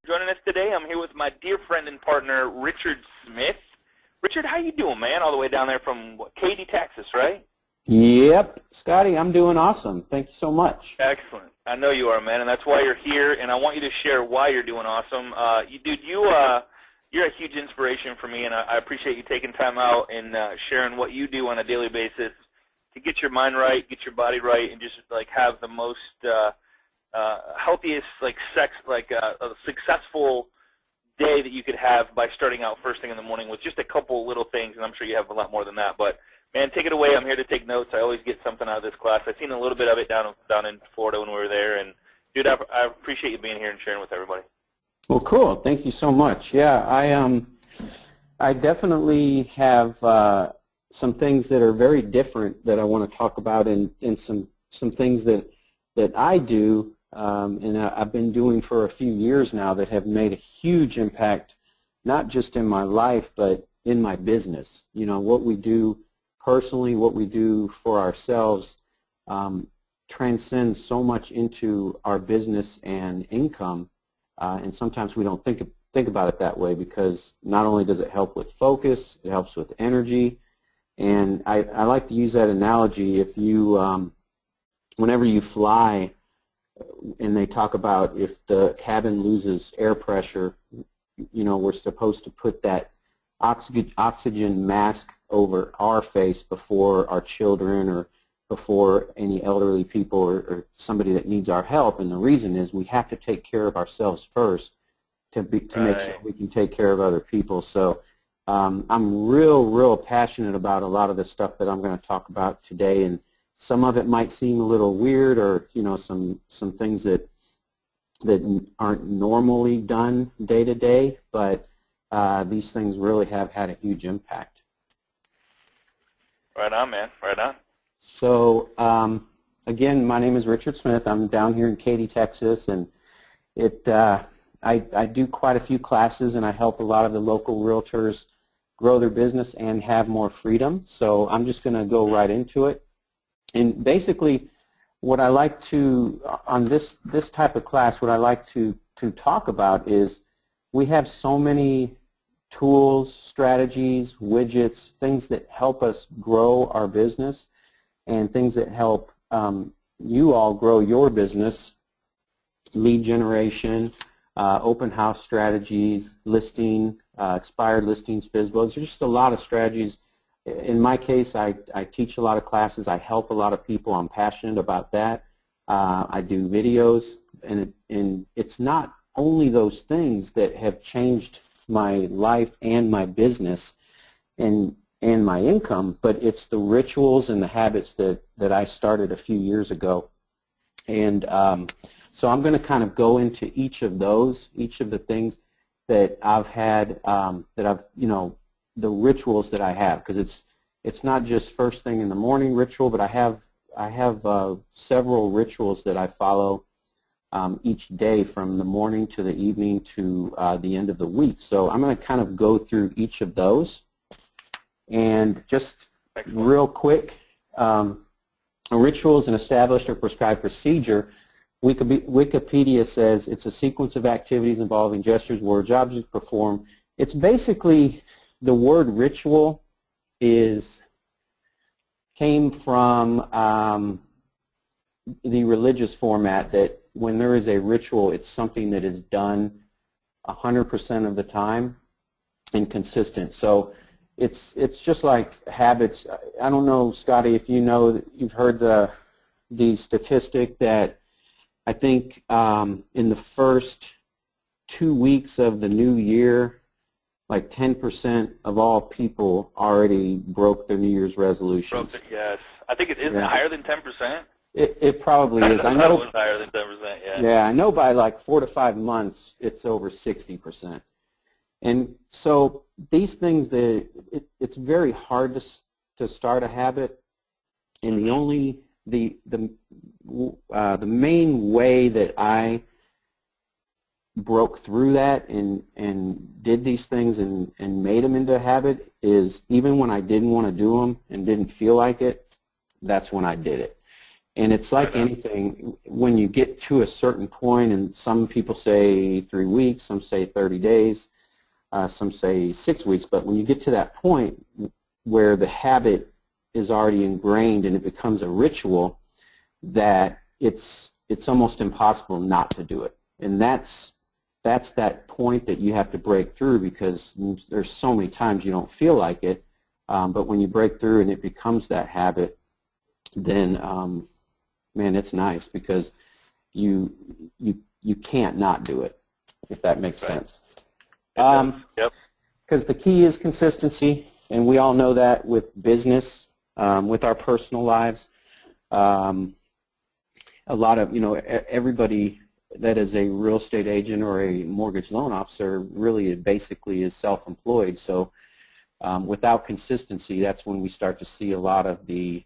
Joining us today, I'm here with my dear friend and partner, Richard Smith. Richard, how you doing, man? All the way down there from Katy, Texas, right? Yep, Scotty, I'm doing awesome. Thank you so much. Excellent. I know you are, man, and that's why you're here, and I want you to share why you're doing awesome. You're a huge inspiration for me, and I appreciate you taking time out and sharing what you do on a daily basis to get your mind right, get your body right, and just like have the most healthiest, a successful day that you could have by starting out first thing in the morning with just a couple little things, and I'm sure you have a lot more than that. But man, take it away. I'm here to take notes. I always get something out of this class. I've seen a little bit of it down in Florida when we were there, and dude, I appreciate you being here and sharing with everybody. Well, cool. Thank you so much. Yeah, I definitely have some things that are very different that I want to talk about, and some things that I do. And I've been doing for a few years now that have made a huge impact, not just in my life, but in my business. You know, what we do personally, what we do for ourselves transcends so much into our business and income, and sometimes we don't think about it that way, because not only does it help with focus, it helps with energy. And I like to use that analogy. If you, whenever you fly, and they talk about if the cabin loses air pressure, you know, we're supposed to put that oxygen mask over our face before our children or before any elderly people or somebody that needs our help. And the reason is we have to take care of ourselves first to make sure we can take care of other people. So I'm real passionate about a lot of the stuff that I'm going to talk about today, and some of it might seem a little weird, or you know, some things that aren't normally done day to day, but these things really have had a huge impact. Right on, man. Right on. So again, my name is Richard Smith. I'm down here in Katy, Texas, and I do quite a few classes, and I help a lot of the local realtors grow their business and have more freedom. So I'm just going to go right into it. And basically, what I like to, on this type of class, what I like to talk about is we have so many tools, strategies, widgets, things that help us grow our business, and things that help you all grow your business: lead generation, open house strategies, listing, expired listings, FSBOs. There's just a lot of strategies. In my case, I teach a lot of classes. I help a lot of people. I'm passionate about that. I do videos, and it's not only those things that have changed my life and my business and my income, but it's the rituals and the habits that I started a few years ago. And so I'm going to kind of go into each of the things that I've had, the rituals that I have, because it's not just first thing in the morning ritual, but I have several rituals that I follow each day, from the morning to the evening to the end of the week. So I'm going to kind of go through each of those. And just real quick, a ritual is an established or prescribed procedure. Wikipedia says it's a sequence of activities involving gestures, words, objects performed. It's basically, the word ritual came from the religious format, that when there is a ritual, it's something that is done 100% of the time and consistent. So it's just like habits. I don't know, Scotty, if you know, you've heard the statistic that I think in the first 2 weeks of the new year, like 10% of all people already broke their New Year's resolutions. Broke it, yes. I think it is higher than 10%. It probably is. I know it was higher than 10%, yeah. Yeah, I know by like 4 to 5 months, it's over 60%. And so these things, it's very hard to start a habit, and the main way that I broke through that and did these things and made them into a habit is, even when I didn't want to do them and didn't feel like it, that's when I did it. And it's like anything, when you get to a certain point, and some people say 3 weeks, some say 30 days, some say 6 weeks, but when you get to that point where the habit is already ingrained and it becomes a ritual, that it's almost impossible not to do it. And that's that point that you have to break through, because there's so many times you don't feel like it, but when you break through and it becomes that habit, then man, it's nice, because you can't not do it, if that makes sense. Yep. Because the key is consistency, and we all know that with business, with our personal lives. A lot of, everybody that is a real estate agent or a mortgage loan officer really basically is self-employed. So without consistency, that's when we start to see a lot of the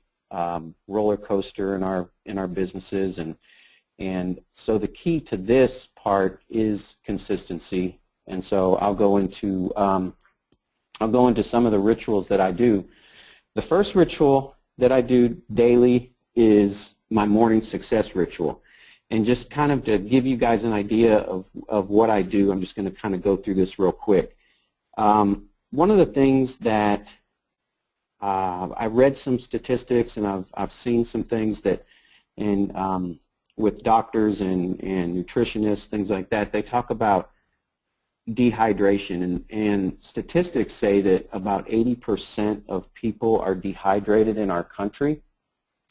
roller coaster in our businesses, and so the key to this part is consistency. And so I'll go into some of the rituals that I do. The first ritual that I do daily is my morning success ritual. And just kind of to give you guys an idea of what I do, I'm just going to kind of go through this real quick. One of the things that I read some statistics, and I've seen some things that, with doctors and nutritionists, things like that, they talk about dehydration, and statistics say that about 80% of people are dehydrated in our country,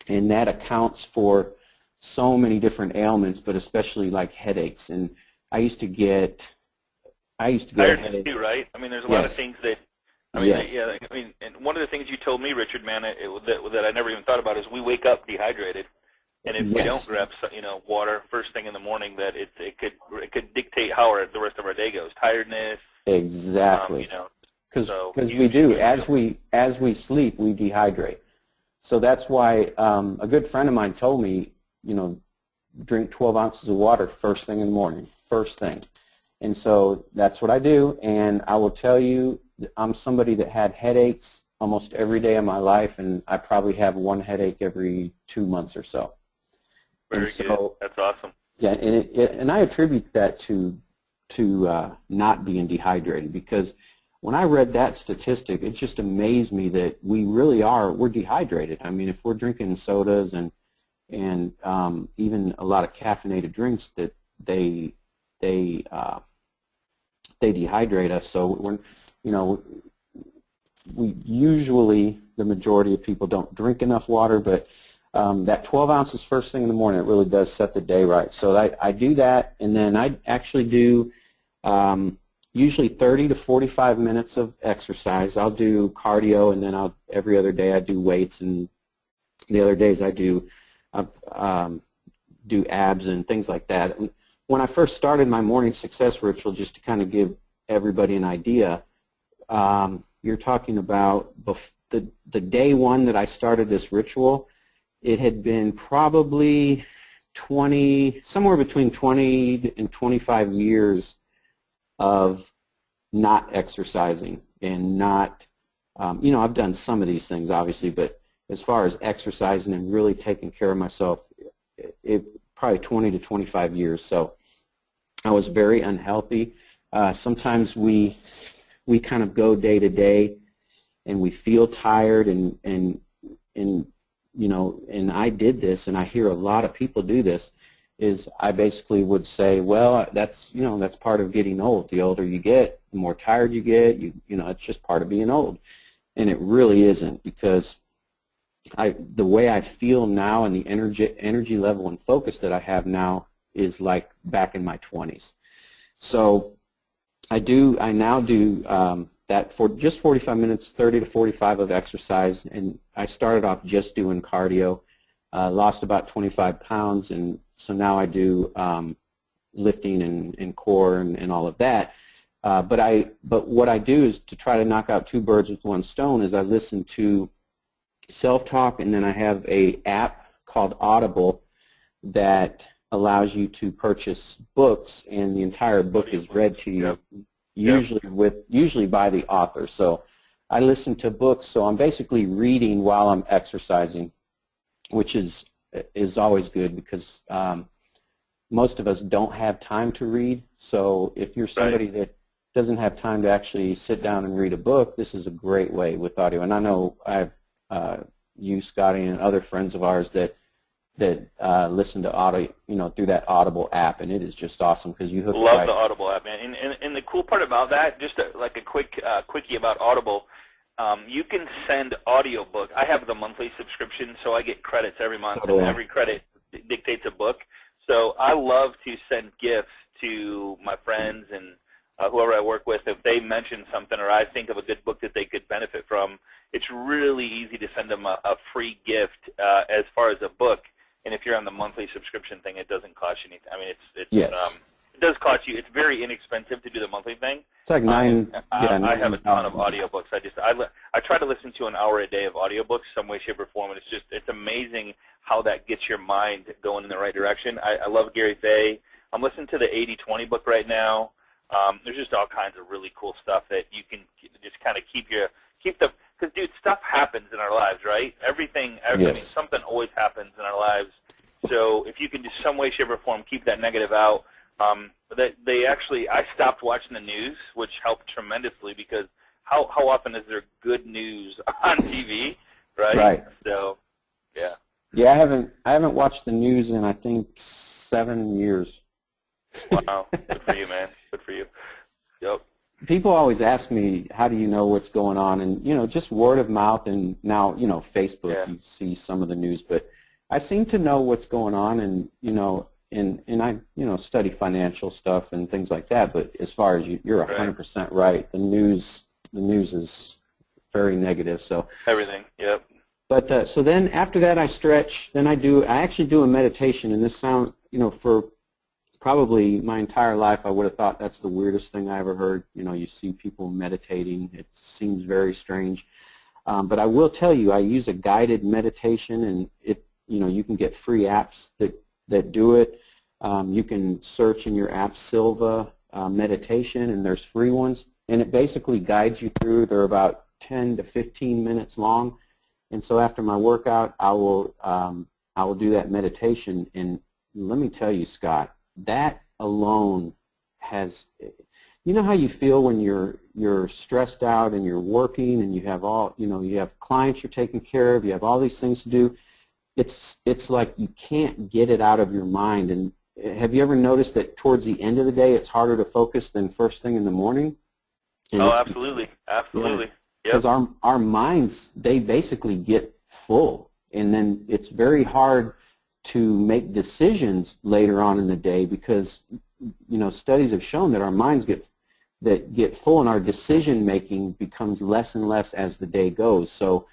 and that accounts for so many different ailments, but especially like headaches. And I used to get tiredness too, right? I mean, there's a lot of things that, Yes. and one of the things you told me, Richard, man, that I never even thought about is we wake up dehydrated, and if we don't grab, water first thing in the morning, that it could dictate how the rest of our day goes. Tiredness. Exactly. Because we do, as we sleep, we dehydrate. So that's why a good friend of mine told me, drink 12 ounces of water first thing in the morning, first thing. And so that's what I do, and I will tell you, I'm somebody that had headaches almost every day of my life, and I probably have one headache every 2 months or so. Very good. That's awesome. Yeah, and I attribute that to not being dehydrated, because when I read that statistic, it just amazed me that we're dehydrated. I mean, if we're drinking sodas and even a lot of caffeinated drinks, that they dehydrate us. So we usually, the majority of people don't drink enough water, but that 12 ounces first thing in the morning, it really does set the day right. So I do that, and then I actually do usually 30 to 45 minutes of exercise. I'll do cardio, and then every other day I do weights, and the other days I do abs and things like that. When I first started my morning success ritual, just to kind of give everybody an idea, you're talking about the day one that I started this ritual, it had been probably somewhere between 20 and 25 years of not exercising and not, I've done some of these things obviously, but as far as exercising and really taking care of myself, it probably 20 to 25 years. So I was very unhealthy. Sometimes we kind of go day to day, and we feel tired, and I did this, and I hear a lot of people do this. Is I basically would say, well, that's part of getting old. The older you get, the more tired you get. It's just part of being old, and it really isn't, because the way I feel now and the energy level and focus that I have now is like back in my 20s. So I now do that for just 45 minutes, 30 to 45 of exercise, and I started off just doing cardio, lost about 25 pounds, and so now I do lifting and core and all of that. But what I do is to try to knock out two birds with one stone is I listen to self-talk, and then I have an app called Audible that allows you to purchase books, and the entire book is read to you, usually by the author. So I listen to books, so I'm basically reading while I'm exercising, which is is always good because most of us don't have time to read. So if you're somebody Right. that doesn't have time to actually sit down and read a book, this is a great way with audio. And I know I've you, Scotty, and other friends of ours that listen to audio, through that Audible app, and it is just awesome because you hook it Love right. the Audible app, man. And the cool part about that, just like a quick quickie about Audible, you can send audiobook. I have the monthly subscription, so I get credits every month, So do and I. every credit dictates a book. So I love to send gifts to my friends and whoever I work with. If they mention something or I think of a good book that they could benefit from, it's really easy to send them a free gift as far as a book. And if you're on the monthly subscription thing, it doesn't cost you anything. I mean, Yes. it does cost you. It's very inexpensive to do the monthly thing. It's like nine. Yeah, I have a ton of $9. audiobooks. I try to listen to an hour a day of audiobooks, some way, shape, or form, and it's amazing how that gets your mind going in the right direction. I love Gary Fay. I'm listening to the 80/20 book right now. There's just all kinds of really cool stuff that you can just kind of keep the, because dude, stuff happens in our lives, right? Everything, I mean, Yes. something always happens in our lives. So if you can just some way, shape, or form keep that negative out. I stopped watching the news, which helped tremendously because how often is there good news on TV, right? Right. So, yeah. Yeah, I haven't watched the news in I think 7 years. Wow. Good for you, man. Good for you. Yep. People always ask me, how do you know what's going on? And, just word of mouth, and now, Facebook, Yeah. you see some of the news. But I seem to know what's going on, and, and I, study financial stuff and things like that. But as far as you're 100% right. The news is very negative. So Everything. Yep. But so then after that I stretch. Then I actually do a meditation, and this sound, for probably my entire life I would have thought that's the weirdest thing I ever heard. You see people meditating. It seems very strange. But I will tell you, I use a guided meditation, and you can get free apps that do it. You can search in your app Silva meditation, and there's free ones, and it basically guides you through. They're about 10 to 15 minutes long. And so after my workout, I will do that meditation, and let me tell you, Scott, that alone has, how you feel when you're stressed out and you're working and you have you have clients you're taking care of, you have all these things to do. It's like you can't get it out of your mind. And have you ever noticed that towards the end of the day, it's harder to focus than first thing in the morning? And Absolutely. Absolutely. Yeah. Because our minds, they basically get full, and then it's very hard to make decisions later on in the day because studies have shown that our minds get full, and our decision making becomes less and less as the day goes. So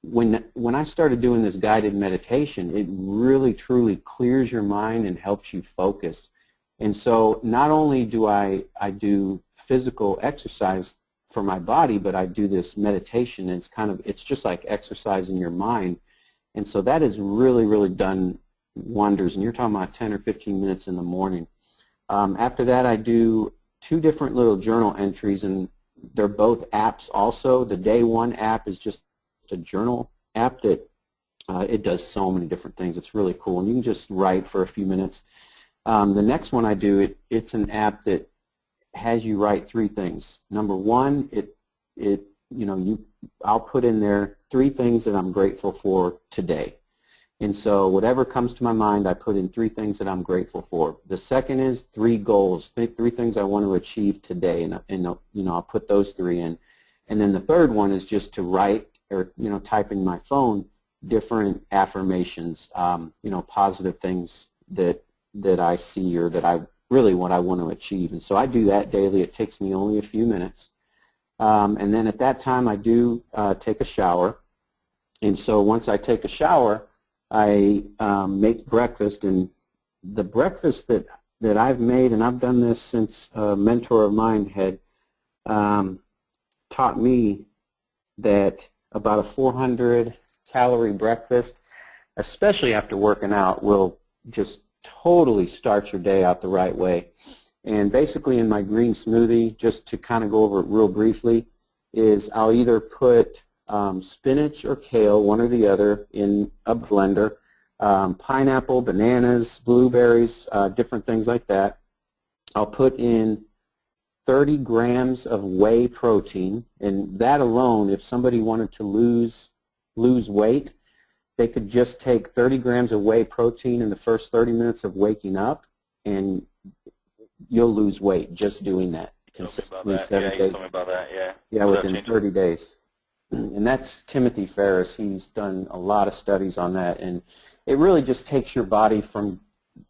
when I started doing this guided meditation, it really truly clears your mind and helps you focus. And so not only do I do physical exercise for my body, but I do this meditation, and it's just like exercising your mind. And so that has really, really done wonders. And you're talking about 10 or 15 minutes in the morning. After that, I do 2 different little journal entries, and they're both apps also. The Day One app is just a journal app that it does so many different things. It's really cool, and you can just write for a few minutes. The next one I do, it's an app that has you write 3 things. Number 1, I'll put in there 3 things that I'm grateful for today. And so whatever comes to my mind, I put in 3 things that I'm grateful for. The second is 3 goals, 3 things I want to achieve today, and I'll put those 3 in. And then the third one is just to write or type in my phone different affirmations, positive things that I see or that I really what I want to achieve. And so I do that daily. It takes me only a few minutes. And then at that time I do take a shower. And so once I take a shower, I make breakfast. And the breakfast that I've made, and I've done this since a mentor of mine had taught me that about a 400-calorie breakfast, especially after working out, will just totally start your day out the right way. And basically in my green smoothie, just to kind of go over it real briefly, is I'll either put spinach or kale, one or the other, in a blender. pineapple, bananas, blueberries, different things like that. I'll put in 30 grams of whey protein, and that alone, if somebody wanted to lose weight, they could just take 30 grams of whey protein in the first 30 minutes of waking up, and you'll lose weight just doing that consistently. Yeah, you told me about that, yeah. Yeah, within 30 days. And that's Timothy Ferriss. He's done a lot of studies on that, and it really just takes your body from,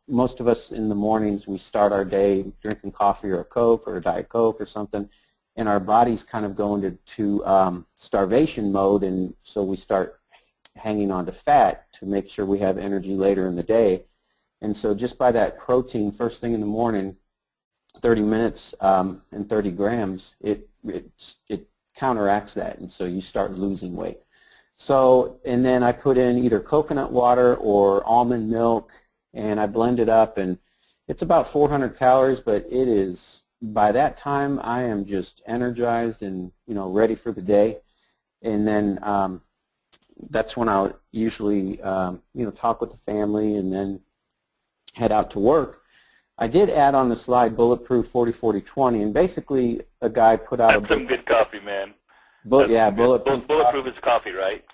most of us in the mornings, we start our day drinking coffee or a Coke or a Diet Coke or something, and our body's kind of going to starvation mode, and so we start hanging on to fat to make sure we have energy later in the day. And so just by that protein first thing in the morning, 30 minutes and 30 grams, it counteracts that, and so you start losing weight. So, and then I put in either coconut water or almond milk, and I blend it up, and it's about 400 calories, but it is, by that time, I am just energized and, ready for the day. And then that's when I'll usually, talk with the family and then head out to work. I did add on the slide Bulletproof 40-40-20, and basically a guy put out That's some good coffee, man. Bulletproof. Bulletproof is coffee, right?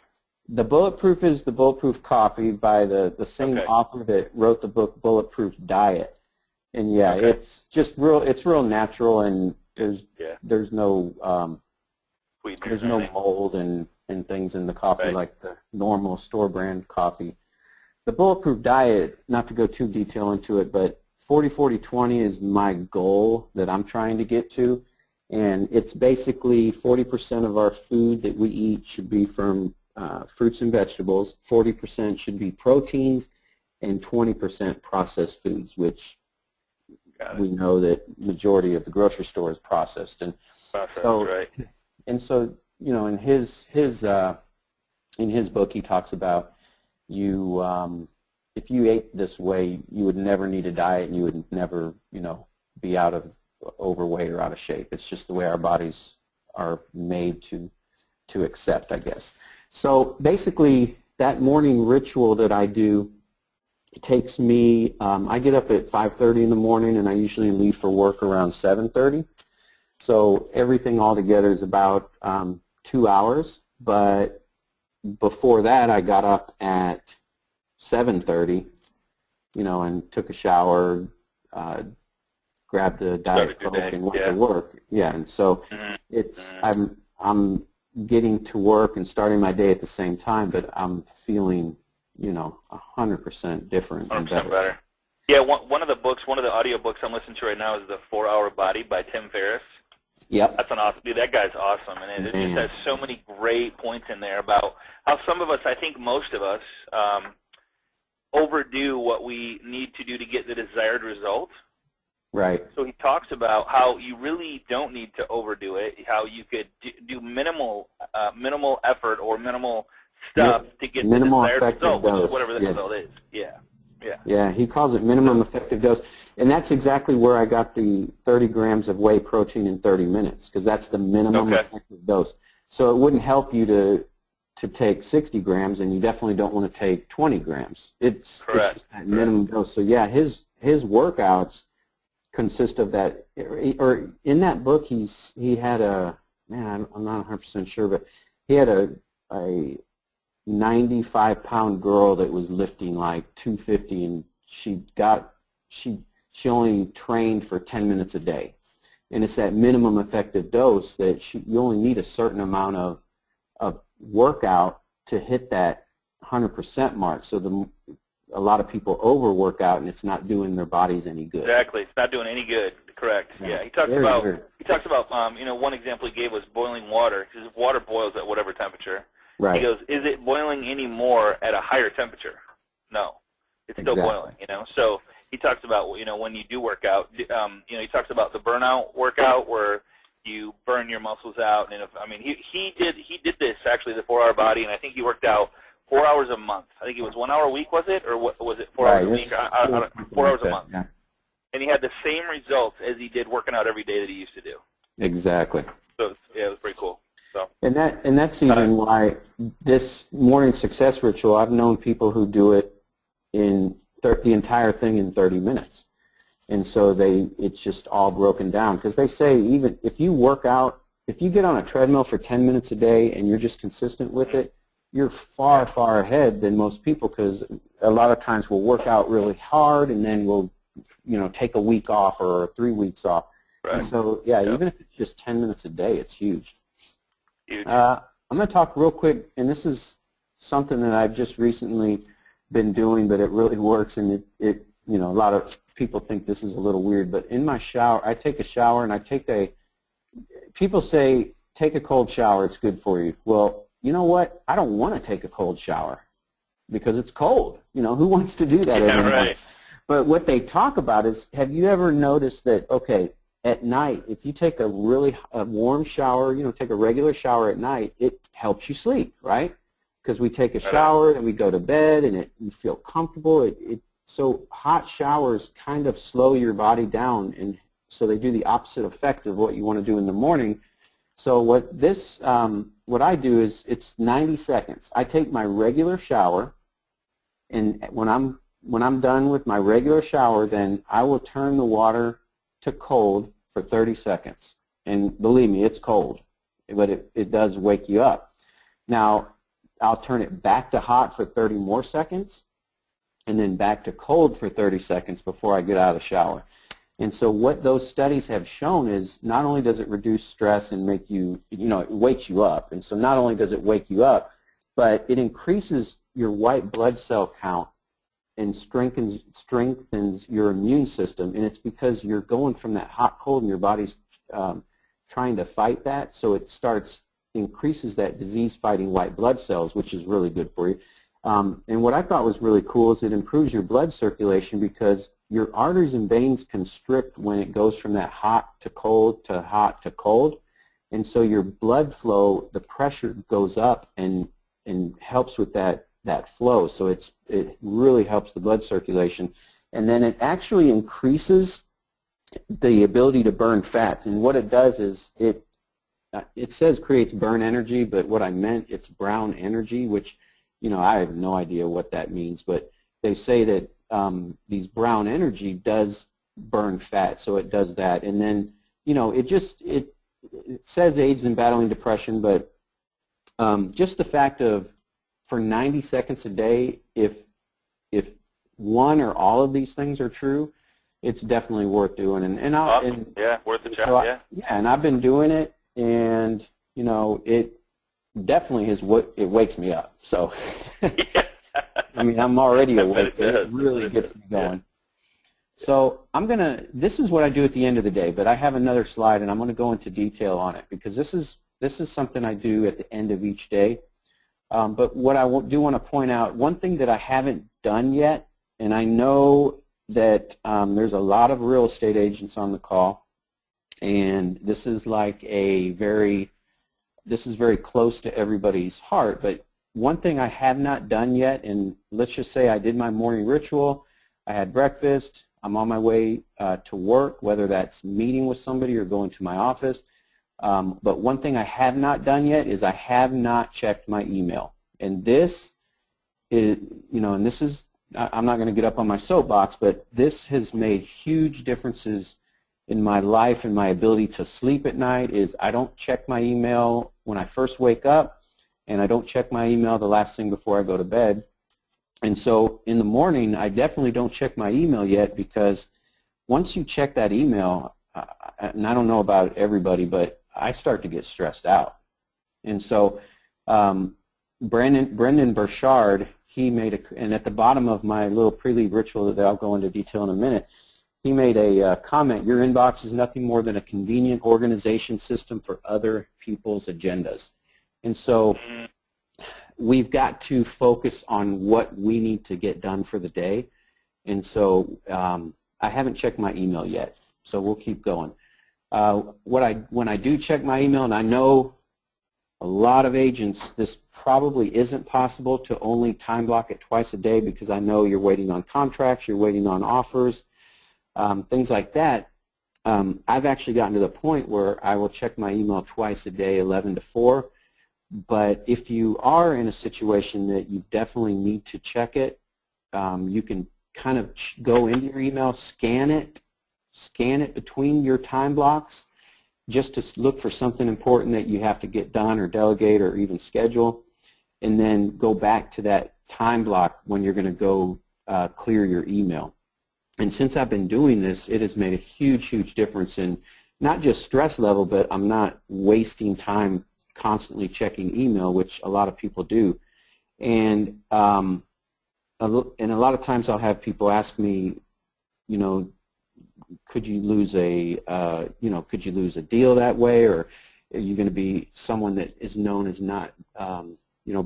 The Bulletproof is the Bulletproof coffee by the same author that wrote the book Bulletproof Diet. And yeah, it's just real natural, and there's no mold and things in the coffee like the normal store brand coffee. The Bulletproof Diet, not to go too detailed into it, but 40-40-20 is my goal that I'm trying to get to, and it's basically 40% of our food that we eat should be from fruits and vegetables, 40% should be proteins, and 20% processed foods, which we know that majority of the grocery store is processed. And so, in his book, he talks about if you ate this way, you would never need a diet, and you would never, be out of overweight or out of shape. It's just the way our bodies are made to accept, I guess. So basically, that morning ritual that I do, it takes me, I get up at 5:30 in the morning, and I usually leave for work around 7:30. So everything all together is about 2 hours, but before that, I got up at 7:30, and took a shower, grabbed a Diet Coke, and went to work. Yeah, and so I'm getting to work and starting my day at the same time, but I'm feeling, 100% different and better. Yeah, one of the audio books I'm listening to right now is The 4-Hour Body by Tim Ferriss. Yep. That's an awesome, dude, that guy's awesome, and it just has so many great points in there about how some of us, I think most of us, overdo what we need to do to get the desired result. Right. So he talks about how you really don't need to overdo it, how you could do minimal effort or minimal stuff to get the desired result, which is whatever the result is. Yeah, he calls it minimum effective dose. And that's exactly where I got the 30 grams of whey protein in 30 minutes, because that's the minimum effective dose. So it wouldn't help you to take 60 grams, and you definitely don't want to take 20 grams. It's just that minimum dose. So yeah, his workouts consist of that. Or in that book, he had a, man, I'm not 100% sure, but he had a 95-pound girl that was lifting like 250, and she only trained for 10 minutes a day. And it's that minimum effective dose that you only need a certain amount of workout to hit that 100% mark. So a lot of people overwork out, and it's not doing their bodies any good. Exactly, it's not doing any good. Correct. Yeah, he talks about one example he gave was boiling water, because water boils at whatever temperature. Right. He goes, is it boiling any more at a higher temperature? No, it's still boiling. So he talks about when you do work out, he talks about the burnout workout where you burn your muscles out, and he did this actually, the 4-Hour Body, and I think he worked out 4 hours a month. I think it was 1 hour a week, was it, or what was it? 4 hours a week? 4 hours a month. Yeah. And he had the same results as he did working out every day that he used to do. Exactly. So it was pretty cool. So. And that's even why this morning success ritual, I've known people who do it the entire thing in 30 minutes. And so it's just all broken down, because they say even if you work out, if you get on a treadmill for 10 minutes a day and you're just consistent with it, you're far, far ahead than most people, because a lot of times we'll work out really hard and then we'll, take a week off or 3 weeks off. Right. And so, yeah, even if it's just 10 minutes a day, it's huge. Huge. I'm going to talk real quick, and this is something that I've just recently been doing, but it really works, and a lot of people think this is a little weird, but in my shower, I take a shower, and people say, take a cold shower, it's good for you. Well, you know what? I don't want to take a cold shower because it's cold. Who wants to do that every morning? But what they talk about is, have you ever noticed that, okay, at night, if you take a warm shower, take a regular shower at night, it helps you sleep, right? Because we take a shower and we go to bed and you feel comfortable. So hot showers kind of slow your body down, and so they do the opposite effect of what you want to do in the morning. So what I do is, it's 90 seconds. I take my regular shower, and when I'm done with my regular shower, then I will turn the water to cold for 30 seconds. And believe me, it's cold, but it does wake you up. Now, I'll turn it back to hot for 30 more seconds, and then back to cold for 30 seconds before I get out of the shower. And so what those studies have shown is, not only does it reduce stress and make you, it wakes you up. And so not only does it wake you up, but it increases your white blood cell count and strengthens your immune system. And it's because you're going from that hot cold, and your body's trying to fight that. So it increases that disease-fighting white blood cells, which is really good for you. And what I thought was really cool is it improves your blood circulation, because your arteries and veins constrict when it goes from that hot to cold to hot to cold. And so your blood flow, the pressure goes up and helps with that flow. So it really helps the blood circulation. And then it actually increases the ability to burn fat. And what it does is it says creates burn energy, but what I meant, it's brown energy, which, I have no idea what that means, but they say that these brown energy does burn fat, so it does that. And then, it says aids in battling depression, but just the fact of, for 90 seconds a day, if one or all of these things are true, it's definitely worth doing. Worth the shot. And I've been doing it, and it definitely it wakes me up. So I mean, I'm already awake, but it really gets me going. So this is what I do at the end of the day, but I have another slide, and I'm going to go into detail on it, because this is something I do at the end of each day. But what I do want to point out, one thing that I haven't done yet, and I know that there's a lot of real estate agents on the call, and this is very close to everybody's heart, but one thing I have not done yet, and let's just say I did my morning ritual, I had breakfast, I'm on my way to work, whether that's meeting with somebody or going to my office. But one thing I have not done yet is I have not checked my email. And this is, I'm not going to get up on my soapbox, but this has made huge differences in my life and my ability to sleep at night. Is I don't check my email when I first wake up, and I don't check my email the last thing before I go to bed. And so in the morning, I definitely don't check my email yet, because once you check that email, and I don't know about everybody, but I start to get stressed out. And so Brendan Burchard, he made and at the bottom of my little pre-lead ritual that I'll go into detail in a minute, he made a comment, your inbox is nothing more than a convenient organization system for other people's agendas. And so we've got to focus on what we need to get done for the day. And so I haven't checked my email yet, so we'll keep going. When I do check my email, and I know a lot of agents, this probably isn't possible to only time block it twice a day, because I know you're waiting on contracts, you're waiting on offers, things like that. I've actually gotten to the point where I will check my email twice a day, 11 to 4. But if you are in a situation that you definitely need to check it, you can kind of go into your email, scan it between your time blocks, just to look for something important that you have to get done or delegate or even schedule, and then go back to that time block when you're going to go clear your email. And since I've been doing this, it has made a huge difference in not just stress level, but I'm not wasting time constantly checking email, which a lot of people do. And a lot of times I'll have people ask me, could you lose a deal that way, or are you going to be someone that is known as not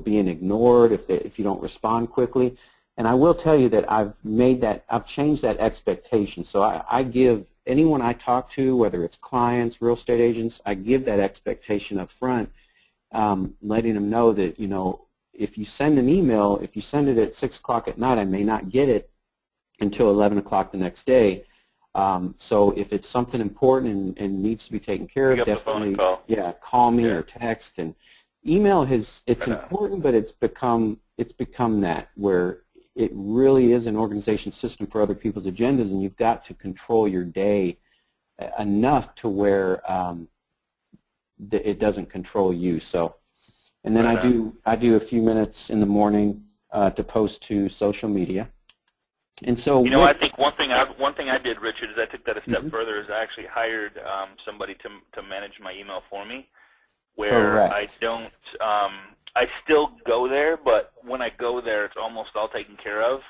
being ignored if you don't respond quickly? And I will tell you that I've changed that expectation. So I give anyone I talk to, whether it's clients, real estate agents, I give that expectation up front, letting them know that, if you send an email, if you send it at 6 o'clock at night, I may not get it until 11 o'clock the next day. So if it's something important and needs to be taken care of, definitely call me or text. And email it's important, but it's become that where it really is an organization system for other people's agendas, and you've got to control your day enough to where it doesn't control you. So, and then I do a few minutes in the morning to post to social media. And so, I think one thing I did, Richard, is I took that a step further. Is I actually hired somebody to manage my email for me, where I don't. I still go there, but when I go there, it's almost all taken care of,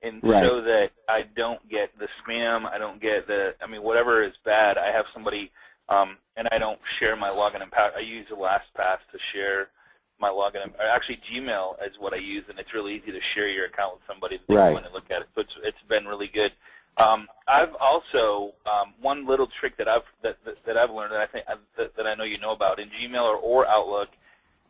and so that I don't get the spam, I don't get whatever is bad. I have somebody, and I don't share my login and password. I use LastPass to share my login. Actually, Gmail is what I use, and it's really easy to share your account with somebody that they want to look at it. So it's been really good. I've also one little trick that I've learned that I think that I know you know about in Gmail or Outlook.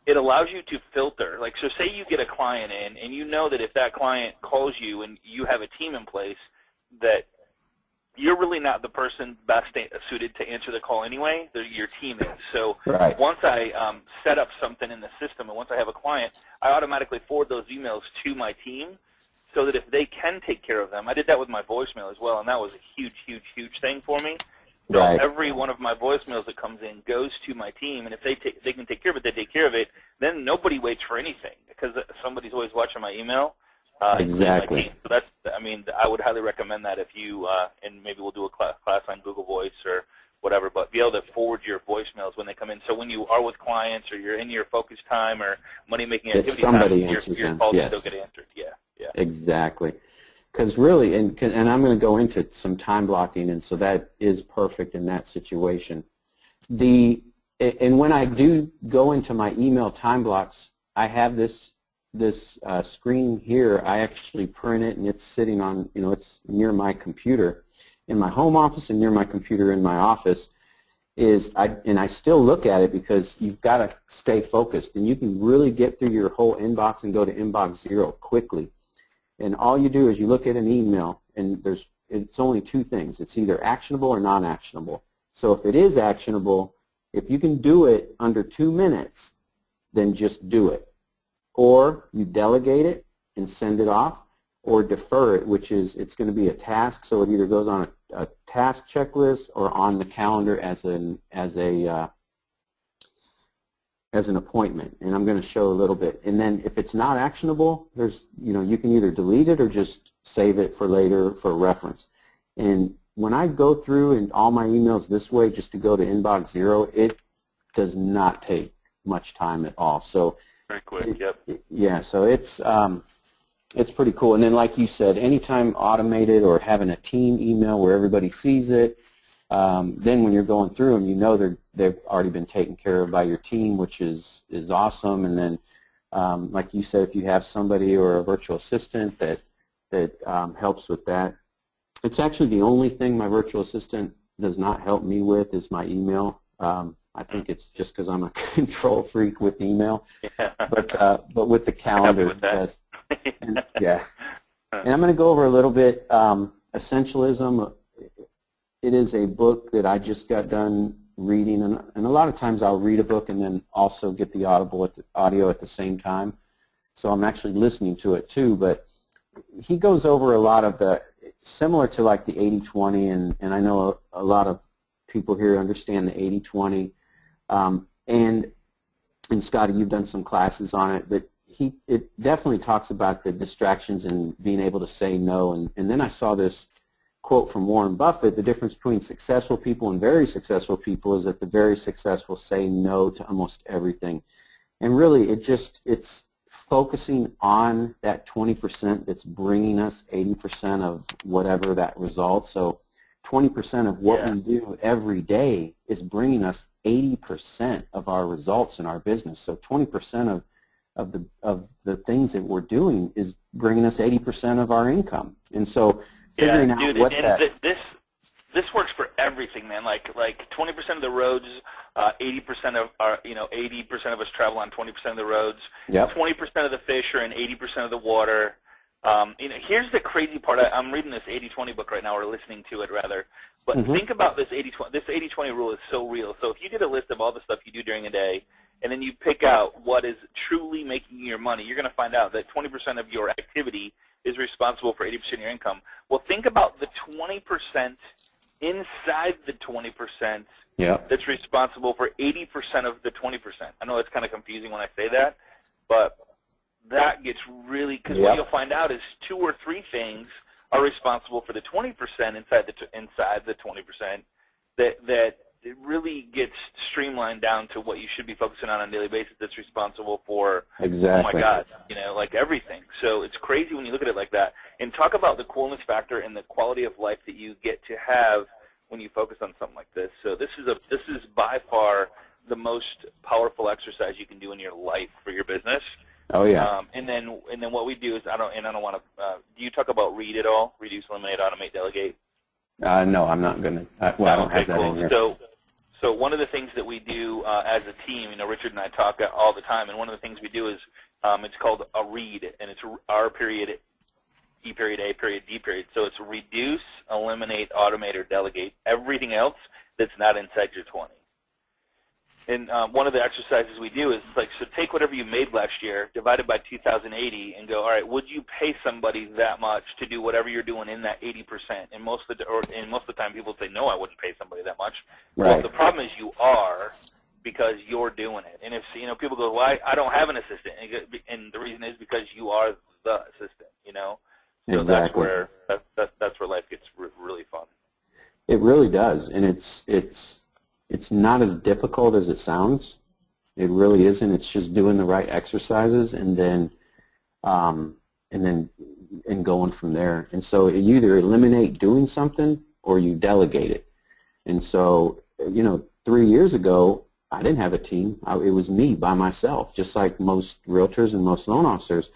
It allows you to filter. Like, so say you get a client in, and you know that if that client calls you and you have a team in place, that you're really not the person best suited to answer the call anyway. Your team is. So once I set up something in the system, and once I have a client, I automatically forward those emails to my team, so that if they can take care of them. I did that with my voicemail as well, and that was a huge thing for me. So every one of my voicemails that comes in goes to my team, and if they can take care of it, they take care of it. Then nobody waits for anything, because somebody's always watching my email. Exactly. My team. So that's, I would highly recommend that if you, and maybe we'll do a class on Google Voice or whatever, but be able to forward your voicemails when they come in. So when you are with clients, or you're in your focus time or money-making activity somebody time, answers your calls still get answered. Yeah. Exactly. Because really, and I'm going to go into some time blocking, and so that is perfect in that situation. And when I do go into my email time blocks, I have this screen here. I actually print it, and it's sitting on, it's near my computer in my home office and near my computer in my office. And I still look at it, because you've got to stay focused, and you can really get through your whole inbox and go to inbox 0 quickly. And all you do is you look at an email, and it's only two things. It's either actionable or non-actionable. So if it is actionable, if you can do it under 2 minutes, then just do it. Or you delegate it and send it off, or defer it, which is, it's going to be a task, so it either goes on a task checklist or on the calendar as an appointment, and I'm going to show a little bit. And then if it's not actionable, you can either delete it or just save it for later for reference. And when I go through and all my emails this way, just to go to inbox 0, it does not take much time at all. So very quick. Yeah, so it's pretty cool. And then, like you said, anytime automated or having a team email where everybody sees it, then when you're going through them, they've already been taken care of by your team, which is awesome. And then, like you said, if you have somebody or a virtual assistant that helps with that, it's actually the only thing my virtual assistant does not help me with is my email. I think it's just because I'm a control freak with email, but with the calendar, yes. And I'm going to go over a little bit Essentialism. It is a book that I just got done reading, and a lot of times I'll read a book and then also get the audio at the same time. So I'm actually listening to it too. But he goes over a lot of the, similar to like the 80-20, and I know a lot of people here understand the 80-20, and Scotty, you've done some classes on it, but it definitely talks about the distractions and being able to say no. And then I saw this quote from Warren Buffett: the difference between successful people and very successful people is that the very successful say no to almost everything. And really, it's focusing on that 20% that's bringing us 80% of whatever that results. So 20% of what we do every day is bringing us 80% of our results in our business. So 20% of the things that we're doing is bringing us 80% of our income. And so figuring out what this works for everything, man. Like 20% of the roads, 80% of our 80% of us travel on 20% of the roads. Yep. 20% of the fish are in 80% of the water. Here's the crazy part. I'm reading this 80-20 book right now, or listening to it rather. But think about this 80-20. This 80-20 rule is so real. So if you get a list of all the stuff you do during a day, and then you pick out what is truly making you your money, you're going to find out that 20% of your activity is responsible for 80% of your income. Well, think about the 20% inside the 20% that's responsible for 80% of the 20%. I know it's kind of confusing when I say that, but that gets really, because what you'll find out is 2 or 3 things are responsible for the 20% inside the 20% that it really gets streamlined down to what you should be focusing on a daily basis that's responsible for, oh my God, like everything. So it's crazy when you look at it like that. And talk about the coolness factor and the quality of life that you get to have when you focus on something like this. So this is by far the most powerful exercise you can do in your life for your business. Oh yeah. And then what we do is I don't want to. Do you talk about READ at all? Reduce, eliminate, automate, delegate. No, I'm not going to. I don't have that in here. So one of the things that we do as a team, Richard and I talk all the time, and one of the things we do is it's called a READ, and it's R period, E period, A period, D period. So it's reduce, eliminate, automate, or delegate everything else that's not inside your 20. And one of the exercises we do is so take whatever you made last year, divide it by 2,080, and go, all right, would you pay somebody that much to do whatever you're doing in that 80%? And most of the time, people say, no, I wouldn't pay somebody that much. Right. Well, the problem is you are, because you're doing it. And if people go, well, I don't have an assistant, and the reason is because you are the assistant. So exactly. that's where life gets really fun. It really does, and it's not as difficult as it sounds. It really isn't. It's just doing the right exercises and then going from there. And so you either eliminate doing something or you delegate it. And so 3 years ago, I didn't have a team. It was me by myself, just like most realtors and most loan officers.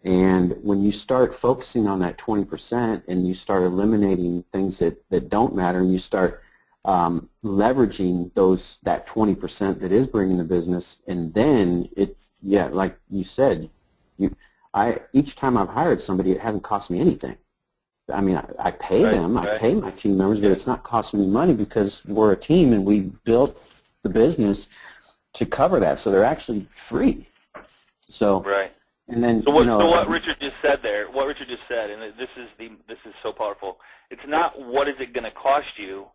And when you start focusing on that 20% and you start eliminating things that don't matter, and you start leveraging that 20% that is bringing the business, and then like you said, each time I've hired somebody, it hasn't cost me anything. I mean, I pay them, I pay my team members, but it's not costing me money because we're a team and we built the business to cover that, so they're actually free. So and then so what Richard just said there, and this is so powerful. It's not what is it going to cost you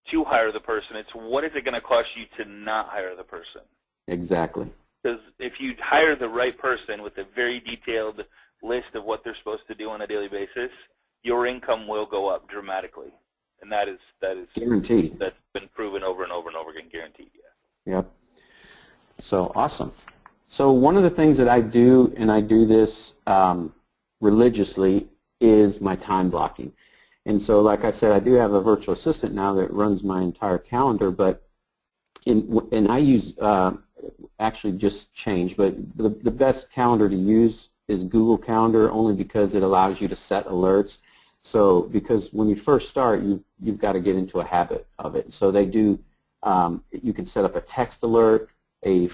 to hire the person, it's what is it going to cost you to not hire the person. Exactly. Because if you hire the right person with a very detailed list of what they're supposed to do on a daily basis, your income will go up dramatically. And that is guaranteed. That's been proven over and over and over again, guaranteed, Yep. So awesome. So one of the things that I do, and I do this religiously, is my time blocking. And so, like I said, I do have a virtual assistant now that runs my entire calendar, and I use, actually just changed, but the best calendar to use is Google Calendar, only because it allows you to set alerts. So, because when you first start, you've got to get into a habit of it. So they do, you can set up a text alert, an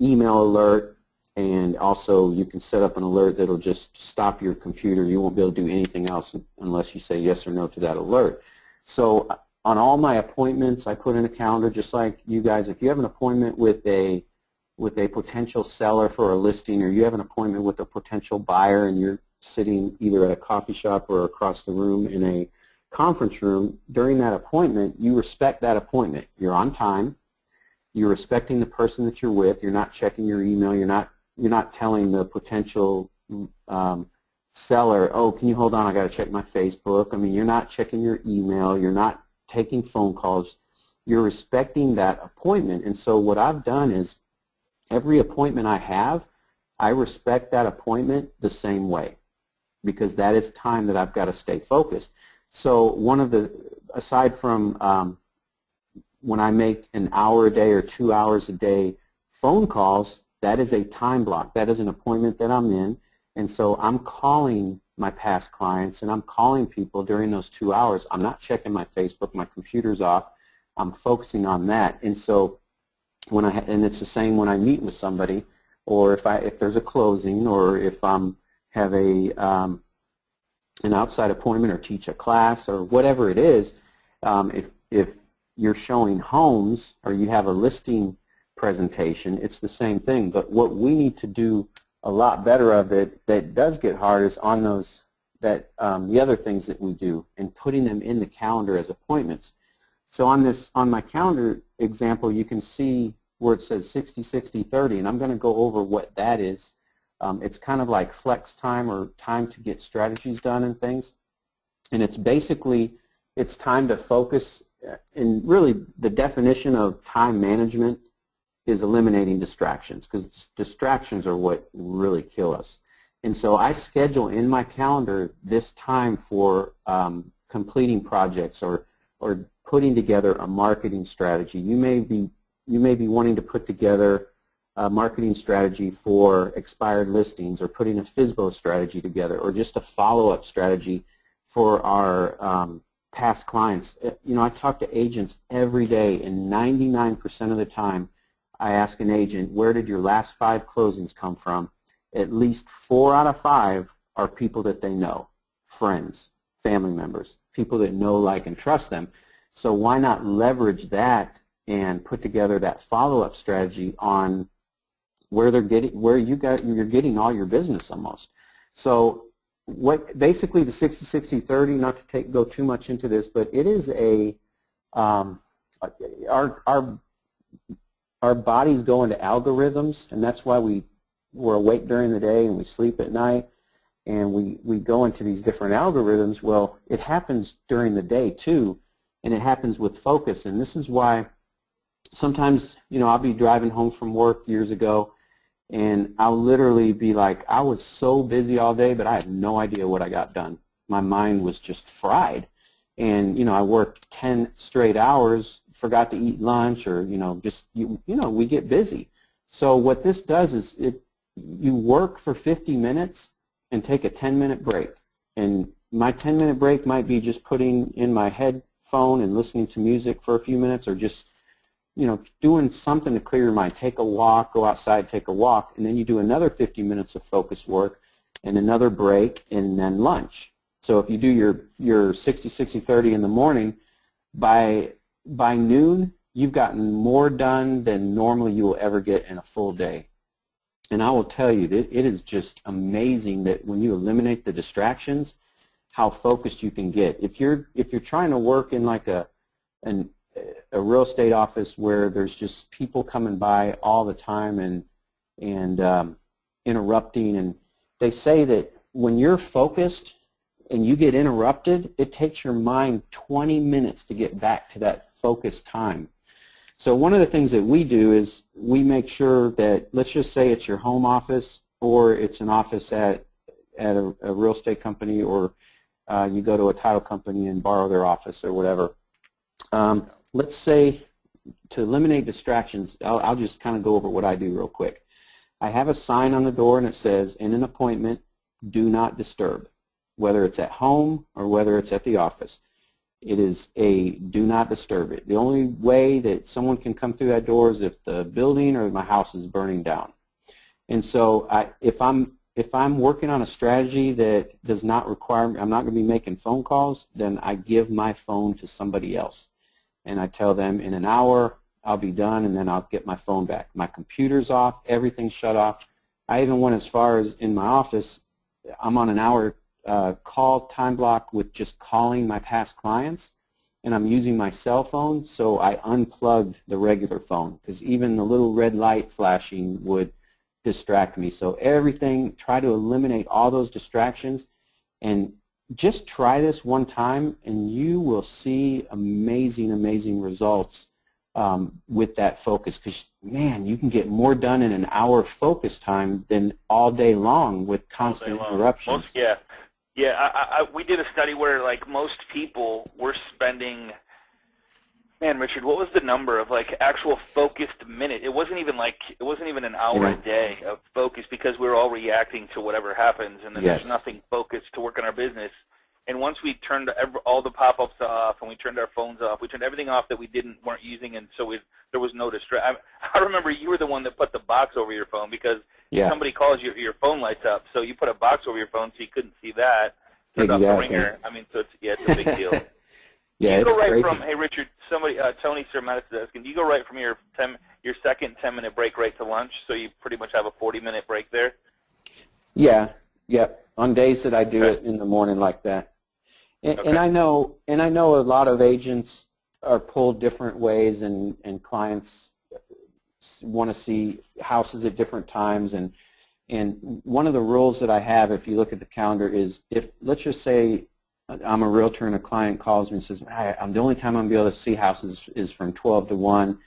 email alert, and also you can set up an alert that will just stop your computer. You won't be able to do anything else unless you say yes or no to that alert. So on all my appointments, I put in a calendar, just like you guys. If you have an appointment with a potential seller for a listing, or you have an appointment with a potential buyer and sitting either at a coffee shop or across the room in a conference room, during that appointment, you respect that appointment. You're on time. You're respecting the person that you're with. You're not checking your email. You're not telling the potential seller, oh, can you hold on, I got to check my Facebook. I mean, you're not checking your email. You're not taking phone calls. You're respecting that appointment. And so what I've done is every appointment I have, I respect that appointment the same way, because that is time that I've got to stay focused. So aside from when I make an hour a day or 2 hours a day phone calls, that is a time block. That is an appointment that I'm in. And so I'm calling my past clients and I'm calling people during those 2 hours. I'm not checking my Facebook. My computer's off. I'm focusing on that. And so and it's the same when I meet with somebody, or if there's a closing, or if have an outside appointment or teach a class or whatever it is. If you're showing homes or you have a listing presentation, it's the same thing. But what we need to do a lot better of it that does get hard is on the other things that we do and putting them in the calendar as appointments. So on my calendar example, you can see where it says 60-60-30, and I'm going to go over what that is. It's kind of like flex time or time to get strategies done and things. And it's basically, it's time to focus. And really the definition of time management is eliminating distractions, because distractions are what really kill us. And so I schedule in my calendar this time for completing projects or putting together a marketing strategy. You may be wanting to put together a marketing strategy for expired listings, or putting a FSBO strategy together, or just a follow-up strategy for our past clients. You know, I talk to agents every day, and 99% of the time I ask an agent, where did your last 5 closings come from? At least 4 out of 5 are people that they know, friends, family members, people that know, like, and trust them. So why not leverage that and put together that follow-up strategy on where you're getting all your business almost. So basically the 60-60-30, not to go too much into this, but it is our bodies go into algorithms, and that's why we're awake during the day and we sleep at night, and we go into these different algorithms. Well, it happens during the day too, and it happens with focus. And this is why sometimes, you know, I'll be driving home from work years ago, and I'll literally be like, I was so busy all day, but I had no idea what I got done. My mind was just fried. And, you know, I worked 10 straight hours, forgot to eat lunch, or, you know, just, we get busy. So what this does is you work for 50 minutes and take a 10-minute break. And my 10-minute break might be just putting in my headphone and listening to music for a few minutes, or just, you know, doing something to clear your mind. Take a walk, go outside, take a walk, and then you do another 50 minutes of focused work and another break, and then lunch. So if you do your 60-60-30 in the morning, by noon, you've gotten more done than normally you will ever get in a full day. And I will tell you that it is just amazing that when you eliminate the distractions, how focused you can get. If you're trying to work in like a real estate office where there's just people coming by all the time and interrupting, and they say that when you're focused and you get interrupted, it takes your mind 20 minutes to get back to that focused time. So one of the things that we do is we make sure that, let's just say it's your home office, or it's an office at a real estate company, or you go to a title company and borrow their office or whatever. Let's say, to eliminate distractions, I'll just kind of go over what I do real quick. I have a sign on the door, and it says, in an appointment, do not disturb, whether it's at home or whether it's at the office. It is a do not disturb it. The only way that someone can come through that door is if the building or my house is burning down. And so if I'm working on a strategy that does not require, I'm not going to be making phone calls, then I give my phone to somebody else. And I tell them in an hour I'll be done, and then I'll get my phone back. My computer's off, everything's shut off. I even went as far as in my office, I'm on an hour call time block with just calling my past clients, and I'm using my cell phone, so I unplugged the regular phone because even the little red light flashing would distract me. So everything, try to eliminate all those distractions, and just try this one time and you will see amazing, amazing results with that focus, because, man, you can get more done in an hour focus time than all day long with constant interruptions. We did a study where, like, most people were spending, man, Richard, what was the number of, like, actual focused minute? It wasn't even an hour a day of focus, because we were all reacting to whatever happens, and then there's nothing focused to work on our business. And once we turned all the pop-ups off and we turned our phones off, we turned everything off that we weren't using, and so there was no distraction. I remember you were the one that put the box over your phone, because if somebody calls you, your phone lights up, so you put a box over your phone so you couldn't see that. Turned off the ringer. I mean, so it's a big deal. Yeah, you it's go right crazy. from, hey, Richard, Tony Sermatis is asking, do you go right from your second 10-minute break right to lunch, so you pretty much have a 40-minute break there? Yeah, on days that I do it in the morning like that. And I know a lot of agents are pulled different ways, and clients want to see houses at different times, and one of the rules that I have, if you look at the calendar, is if, let's just say I'm a realtor and a client calls me and says, the only time I'm going to be able to see houses is from 12 to 1,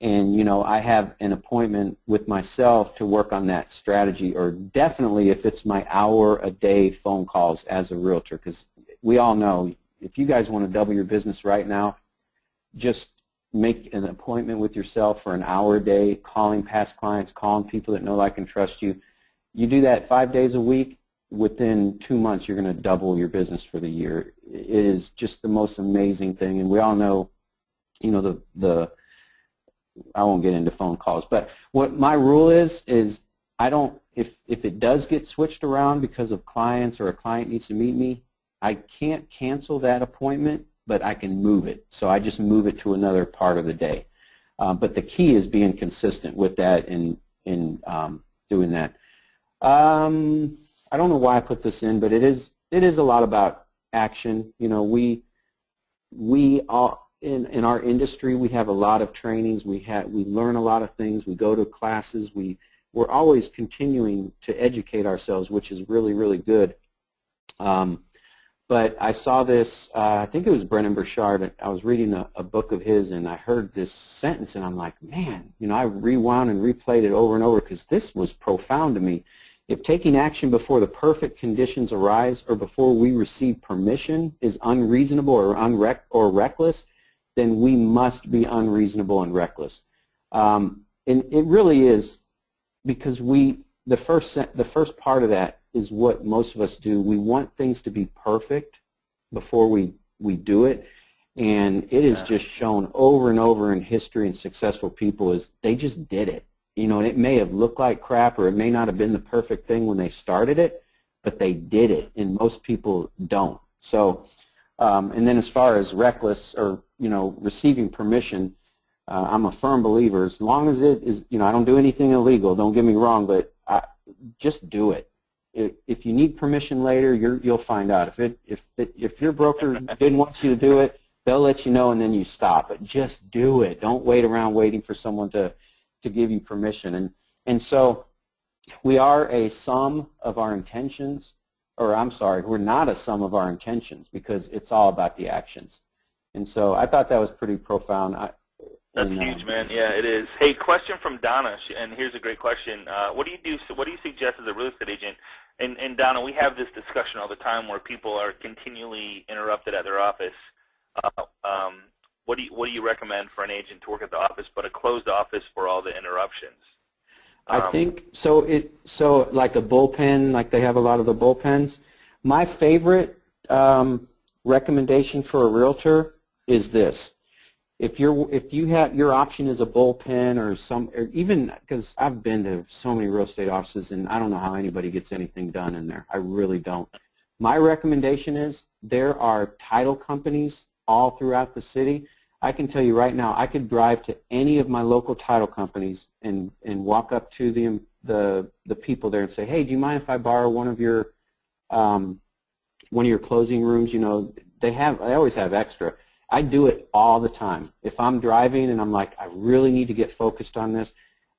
and I have an appointment with myself to work on that strategy, or definitely if it's my hour a day phone calls as a realtor, because we all know if you guys want to double your business right now, just make an appointment with yourself for an hour a day, calling past clients, calling people that know, like, and trust you. You do that 5 days a week, within 2 months you're going to double your business for the year. It is just the most amazing thing, and we all know, I won't get into phone calls, but what my rule is I don't, if it does get switched around because of clients, or a client needs to meet me, I can't cancel that appointment, but I can move it. So I just move it to another part of the day. But the key is being consistent with that and doing that. I don't know why I put this in, but it is a lot about action. We all in our industry, we have a lot of trainings. We learn a lot of things. We go to classes. We're always continuing to educate ourselves, which is really, really good. But I saw this, I think it was Brennan Burchard. I was reading a book of his, and I heard this sentence, and I'm like, man, I rewound and replayed it over and over, because this was profound to me. If taking action before the perfect conditions arise, or before we receive permission, is unreasonable or reckless, then we must be unreasonable and reckless. And it really is, because the first part of that is what most of us do. We want things to be perfect before we do it, and it is just shown over and over in history, and successful people is they just did it. And it may have looked like crap, or it may not have been the perfect thing when they started it, but they did it, and most people don't. So, and then as far as reckless or receiving permission, I'm a firm believer. As long as it is, I don't do anything illegal. Don't get me wrong, but just do it. If you need permission later, you'll find out. If your broker didn't want you to do it, they'll let you know, and then you stop. But just do it. Don't wait around waiting for someone to give you permission. And so we are a sum of our intentions, or I'm sorry, we're not a sum of our intentions, because it's all about the actions. And so I thought that was pretty profound. That's huge, man. Yeah, it is. Hey, question from Donna, and here's a great question. What do you suggest as a real estate agent? And Donna, we have this discussion all the time where people are continually interrupted at their office. What do you recommend for an agent to work at the office, but a closed office for all the interruptions? I think so. Like a bullpen, like they have a lot of the bullpens. My favorite recommendation for a realtor is this: if your option is a bullpen, or even, because I've been to so many real estate offices, and I don't know how anybody gets anything done in there. I really don't. My recommendation is there are title companies all throughout the city. I can tell you right now, I could drive to any of my local title companies and walk up to the people there and say, hey, do you mind if I borrow one of your one of your closing rooms, you know, they always have extra. I do it all the time. If I'm driving and I'm like, I really need to get focused on this,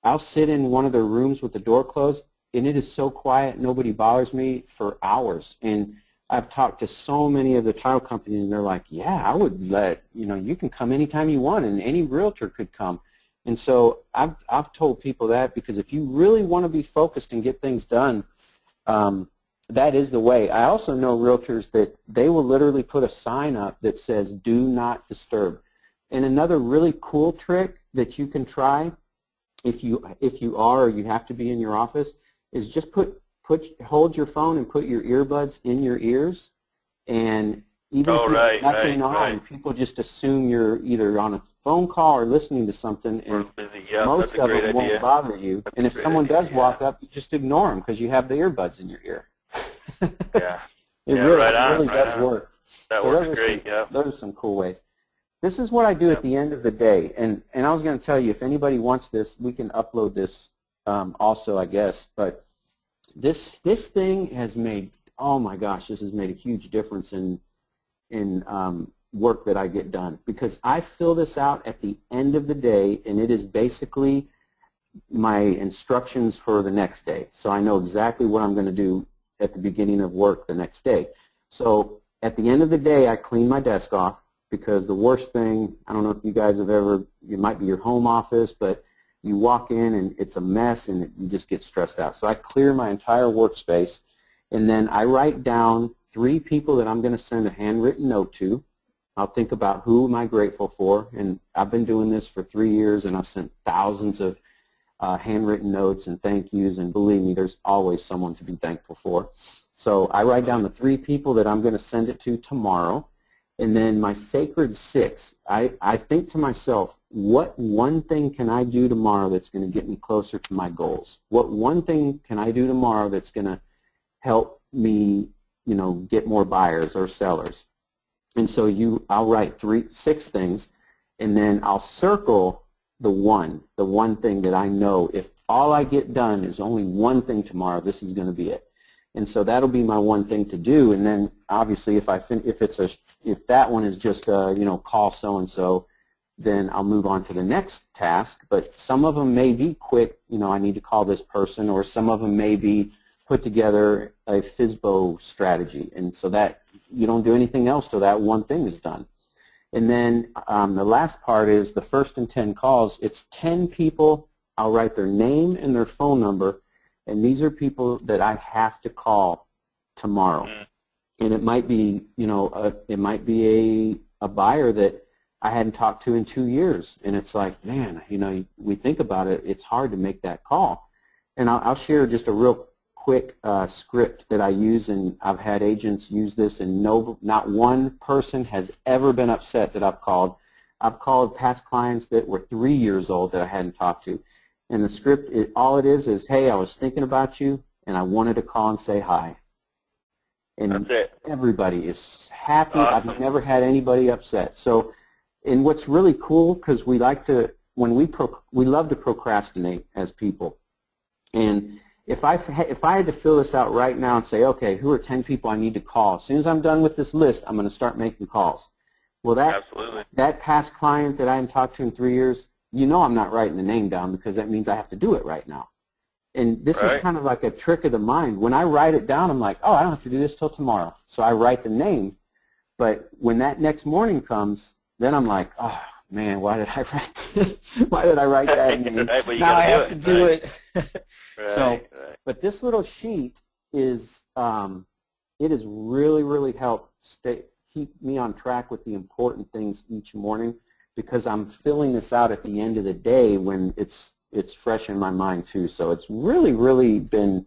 I'll sit in one of their rooms with the door closed, and it is so quiet, nobody bothers me for hours. And I've talked to so many of the title companies, and they're like, yeah, I would let, you know, you can come anytime you want, and any realtor could come. And so I've told people that, because if you really want to be focused and get things done, that is the way. I also know realtors that they will literally put a sign up that says, do not disturb. And another really cool trick that you can try if you are or you have to be in your office is just hold your phone and put your earbuds in your ears, and even if you have nothing on, people just assume you're either on a phone call or listening to something, and most of them won't bother you. And if someone does walk up, you just ignore them because you have the earbuds in your ear. Yeah. It really does work. That works great, Those are some cool ways. This is what I do at the end of the day, and I was going to tell you, if anybody wants this, we can upload this also, I guess, but this thing has made, oh my gosh, this has made a huge difference in work that I get done, because I fill this out at the end of the day, and it is basically my instructions for the next day. So I know exactly what I'm going to do at the beginning of work the next day. So at the end of the day, I clean my desk off, because the worst thing, I don't know if you guys have ever, it might be your home office, but you walk in and it's a mess and you just get stressed out. So I clear my entire workspace, and then I write down 3 people that I'm going to send a handwritten note to. I'll think about who am I grateful for, and I've been doing this for 3 years, and I've sent thousands of handwritten notes and thank yous, and believe me, there's always someone to be thankful for. So I write down the 3 people that I'm going to send it to tomorrow. And then my sacred 6, I think to myself, what one thing can I do tomorrow that's going to get me closer to my goals? What one thing can I do tomorrow that's going to help me, you know, get more buyers or sellers? And so I'll write 6 things, and then I'll circle the one thing that I know, if all I get done is only one thing tomorrow, this is going to be it. And so that'll be my one thing to do. And then obviously if that one is just you know, call so and so, then I'll move on to the next task. But some of them may be quick, you know, I need to call this person, or some of them may be put together a FSBO strategy, and so that you don't do anything else till that one thing is done. And then the last part is the first and 10 calls. It's 10 people. I'll write their name and their phone number, and these are people that I have to call tomorrow. And it might be, you know, it might be a buyer that I hadn't talked to in 2 years, and it's like, man, you know, we think about it, it's hard to make that call. And I'll share just a real quick script that I use, and I've had agents use this, and not one person has ever been upset that I've called. I've called past clients that were 3 years old that I hadn't talked to. And the script, all it is, hey, I was thinking about you, and I wanted to call and say hi. And everybody is happy. Awesome. I've never had anybody upset. So, and what's really cool, because we like to, we love to procrastinate as people. And if I had to fill this out right now and say, okay, who are 10 people I need to call? As soon as I'm done with this list, I'm going to start making calls. Well, that past client that I haven't talked to in 3 years, you know I'm not writing the name down, because that means I have to do it right now. And this is kind of like a trick of the mind. When I write it down, I'm like, oh, I don't have to do this till tomorrow. So I write the name. But when that next morning comes, then I'm like, oh, man, why did I write that name? Now I have to do it. But this little sheet is, it has really, really helped keep me on track with the important things each morning, because I'm filling this out at the end of the day when it's fresh in my mind too. So it's really, really been,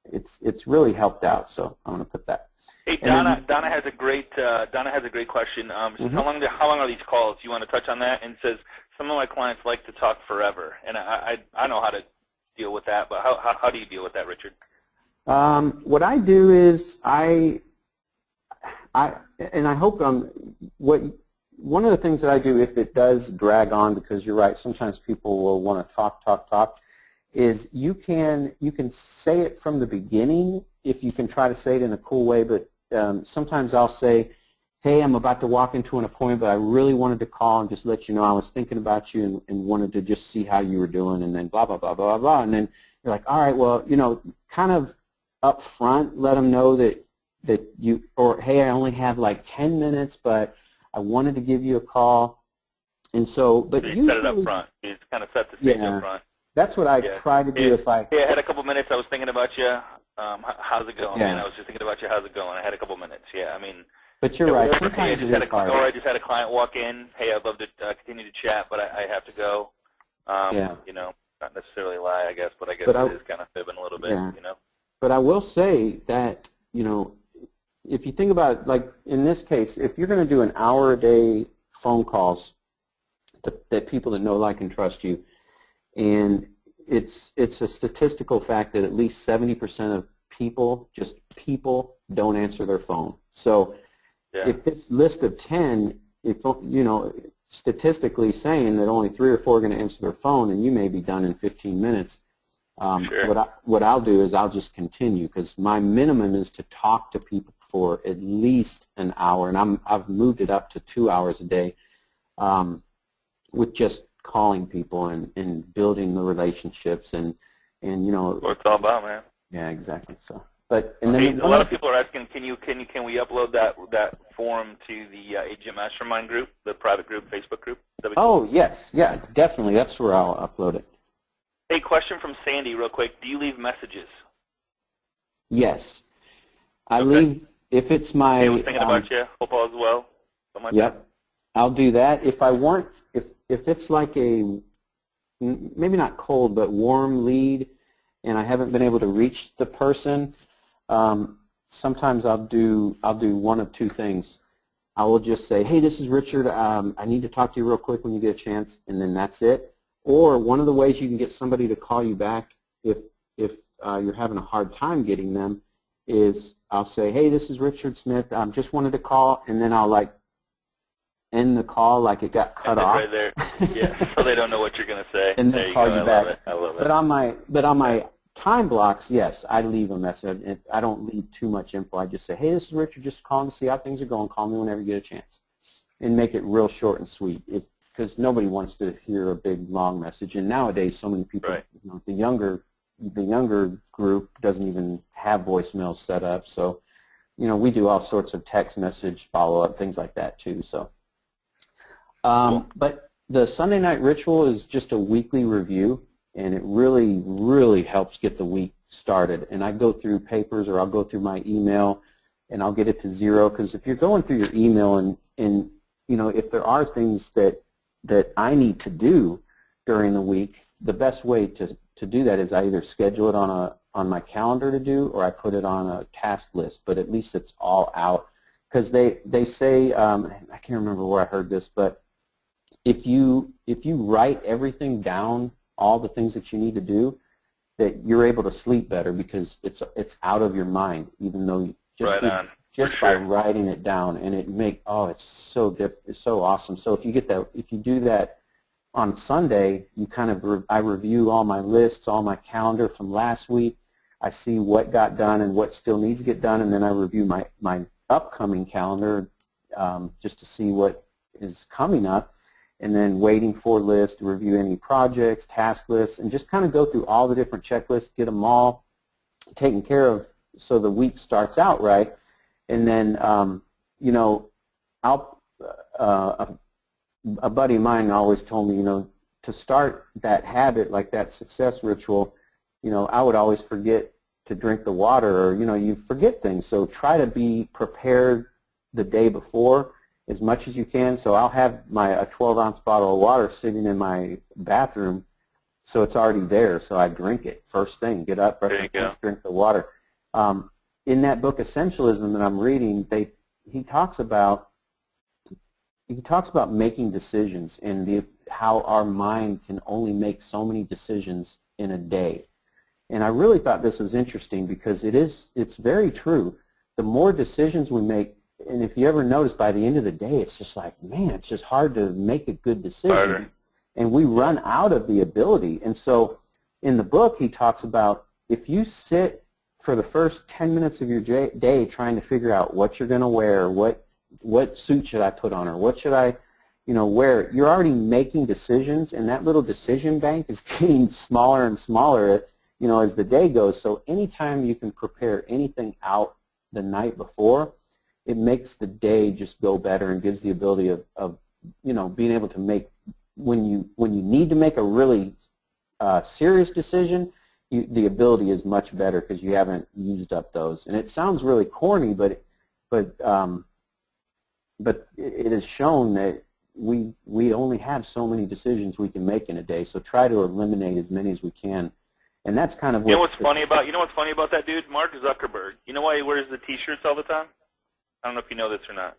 it's really helped out. So I'm going to put that. Hey, Donna has a great question. How long are these calls? You want to touch on that? And says, some of my clients like to talk forever, and I know how to deal with that, but how do you deal with that, Richard? What I do is I hope one of the things that I do, if it does drag on, because you're right, sometimes people will want to talk, is you can say it from the beginning if you can try to say it in a cool way, but sometimes I'll say, hey, I'm about to walk into an appointment, but I really wanted to call and just let you know I was thinking about you and wanted to just see how you were doing, and then blah, blah, blah, blah, blah. And then you're like, all right, well, kind of up front, let them know that you, or hey, I only have like 10 minutes, but I wanted to give you a call. And so, but you usually, set it up front. You just kind of set the stage up front. That's what I try to do I had a couple minutes. I was thinking about you. How's it going? Yeah. Man, I was just thinking about you. How's it going? I had a couple minutes. Yeah, I mean. But you're right. Sometimes I just had a client walk in. Hey, I'd love to continue to chat, but I have to go. Not necessarily lie, I guess, but I guess it is kind of fibbing a little bit, But I will say that, if you think about it, like in this case, if you're going to do an hour a day phone calls that people that know, like, and trust you, and it's a statistical fact that at least 70% of people don't answer their phone. So if this list of 10, statistically saying that only 3 or 4 are going to answer their phone, and you may be done in 15 minutes, what I'll do is I'll just continue, because my minimum is to talk to people for at least an hour, and I've moved it up to 2 hours a day with just calling people and building the relationships and what it's all about, man. Yeah, exactly. So. But a lot of people are asking, can we upload that form to the Agent Mastermind group, the private group, Facebook group? Oh, yes, yeah, definitely. That's where I'll upload it. Hey, question from Sandy, real quick. Do you leave messages? Yes, I leave if it's my. Hey, I was thinking about you. Hope all is well. Like that. I'll do that. If it's like a maybe not cold but warm lead, and I haven't been able to reach the person. Sometimes I'll do one of two things. I will just say, hey, this is Richard. I need to talk to you real quick when you get a chance, and then that's it. Or one of the ways you can get somebody to call you back if you're having a hard time getting them is I'll say, hey, this is Richard Smith. Just wanted to call, and then I'll end the call like it got cut off. Right there. Yeah, so they don't know what you're going to say. And then call you back. I love it. But on my time blocks, yes, I leave a message. I don't leave too much info. I just say, hey, this is Richard, just calling to see how things are going. Call me whenever you get a chance. And make it real short and sweet, because nobody wants to hear a big, long message. And nowadays, so many people, the younger group doesn't even have voicemails set up. So, we do all sorts of text message follow-up, things like that too. So, but the Sunday night ritual is just a weekly review. And it really, really helps get the week started. And I go through papers, or I'll go through my email, and I'll get it to 0. Because if you're going through your email and if there are things that I need to do during the week, the best way to do that is I either schedule it on my calendar to do, or I put it on a task list. But at least it's all out. Because they say, I can't remember where I heard this, but if you write everything down, all the things that you need to do, that you're able to sleep better because it's out of your mind, even though just by writing it down, and it's so awesome. So if you do that on Sunday, I review all my lists, all my calendar from last week. I see what got done and what still needs to get done, and then I review my upcoming calendar just to see what is coming up. And then waiting for lists, to review any projects, task lists, and just kind of go through all the different checklists, get them all taken care of so the week starts out right. And then, a buddy of mine always told me, to start that habit, like that success ritual, I would always forget to drink the water, or, you forget things. So try to be prepared the day before as much as you can. So I'll have a 12-ounce bottle of water sitting in my bathroom, so it's already there. So I drink it first thing. Get up, brush my teeth, drink the water. In that book, Essentialism, that I'm reading, he talks about making decisions and how our mind can only make so many decisions in a day. And I really thought this was interesting because it's very true. The more decisions we make, and if you ever notice, by the end of the day, it's just like, man, it's just hard to make a good decision. Harder. And we run out of the ability. And so in the book, he talks about if you sit for the first 10 minutes of your day trying to figure out what you're going to wear, what suit should I put on, or what should I, wear, you're already making decisions, and that little decision bank is getting smaller and smaller, as the day goes. So anytime you can prepare anything out the night before, it makes the day just go better and gives the ability of being able to make, when you need to make a really serious decision, the ability is much better because you haven't used up those. And it sounds really corny, but it is shown that we only have so many decisions we can make in a day. So try to eliminate as many as we can. And that's kind of what. What's funny about that dude, Mark Zuckerberg? You know why he wears the T-shirts all the time? I don't know if you know this or not.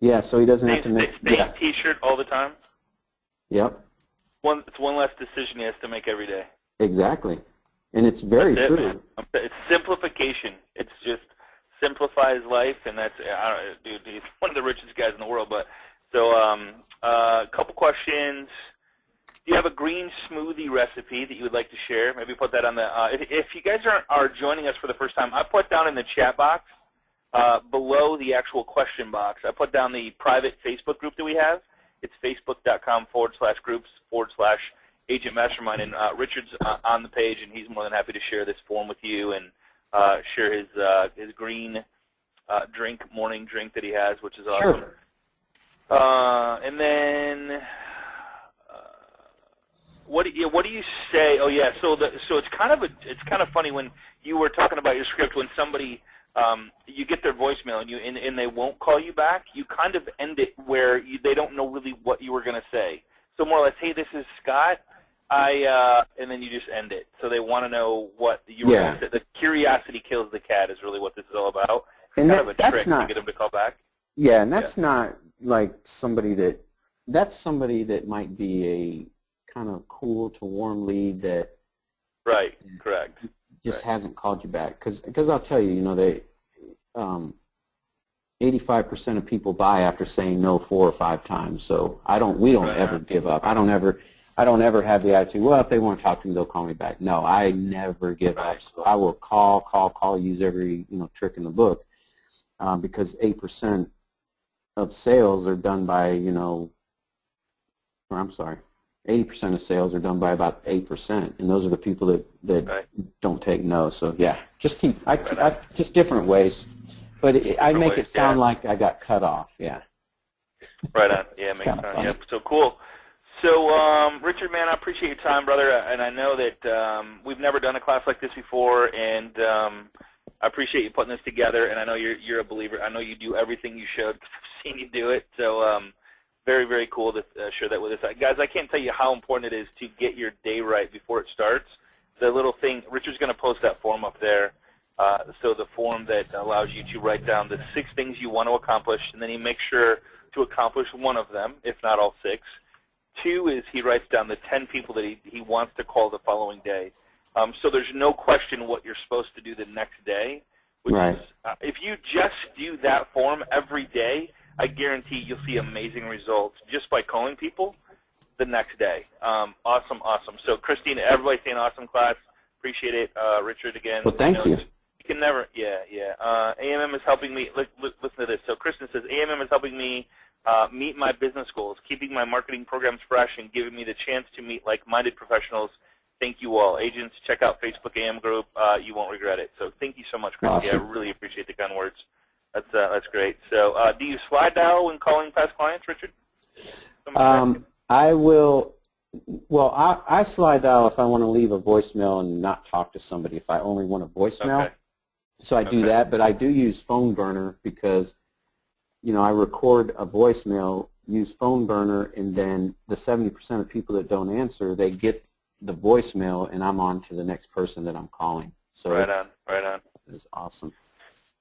Yeah, so he doesn't have to make same T-shirt all the time. Yep. It's one less decision he has to make every day. Exactly. And it's very true. Man. It's simplification. It's just simplifies life, and that's dude. He's one of the richest guys in the world. But so, a couple questions. Do you have a green smoothie recipe that you would like to share? Maybe put that on the. If you guys are joining us for the first time, I put down in the chat box below the actual question box. I put down the private Facebook group that we have. It's facebook.com/groups/Agent Mastermind, and Richard's on the page, and he's more than happy to share this form with you and share his green morning drink that he has, which is awesome. Sure. And then what do you say? Oh yeah, so it's kind of funny when you were talking about your script, when somebody you get their voicemail and they won't call you back, you kind of end it where they don't know really what you were going to say. So more or less, hey, this is Scott. And then you just end it. So they want to know what you were going to say. The curiosity kills the cat is really what this is all about. It's kind of a trick to get them to call back. Yeah, and that's not like somebody that might be a kind of cool to warm lead that right, correct. Just hasn't called you back. Because I'll tell you, they 85% of people buy after saying no 4 or 5 times. So we don't ever give up. I don't ever have the attitude, well, if they want to talk to me, they'll call me back. No, I never give up. So I will call, use every trick in the book, because 8% of sales are done by 80% of sales are done by about 8%, and those are the people that don't take no. So yeah, just just different ways, but I make it sound like I got cut off. Yeah. Right on. Yeah, makes sense. Yep. So cool. So Richard, man, I appreciate your time, brother, and I know that we've never done a class like this before, and I appreciate you putting this together. And I know you're a believer. I know you do everything you showed. I've seen you do it. So. Very, very cool to share that with us. Guys, I can't tell you how important it is to get your day right before it starts. The little thing, Richard's going to post that form up there, so the form that allows you to write down the 6 things you want to accomplish, and then he makes sure to accomplish one of them, if not all 6. 2 is he writes down the 10 people that he wants to call the following day. So there's no question what you're supposed to do the next day. Which is, if you just do that form every day, I guarantee you'll see amazing results just by calling people the next day. Awesome. So, Christine, everybody say an awesome class. Appreciate it. Richard, again. Well, thank you. You can never, AMM is helping me. Listen to this. So, Kristen says, AMM is helping me meet my business goals, keeping my marketing programs fresh, and giving me the chance to meet like-minded professionals. Thank you all. Agents, check out Facebook AM group. You won't regret it. So, thank you so much, Christine. Awesome. I really appreciate the kind words. That's great. So do you slide dial when calling past clients, Richard? I will. Well, I slide dial if I want to leave a voicemail and not talk to somebody. If I only want a voicemail, so I do that. But I do use phone burner because, I record a voicemail, use phone burner, and then the 70% of people that don't answer, they get the voicemail, and I'm on to the next person that I'm calling. So right on. It's awesome.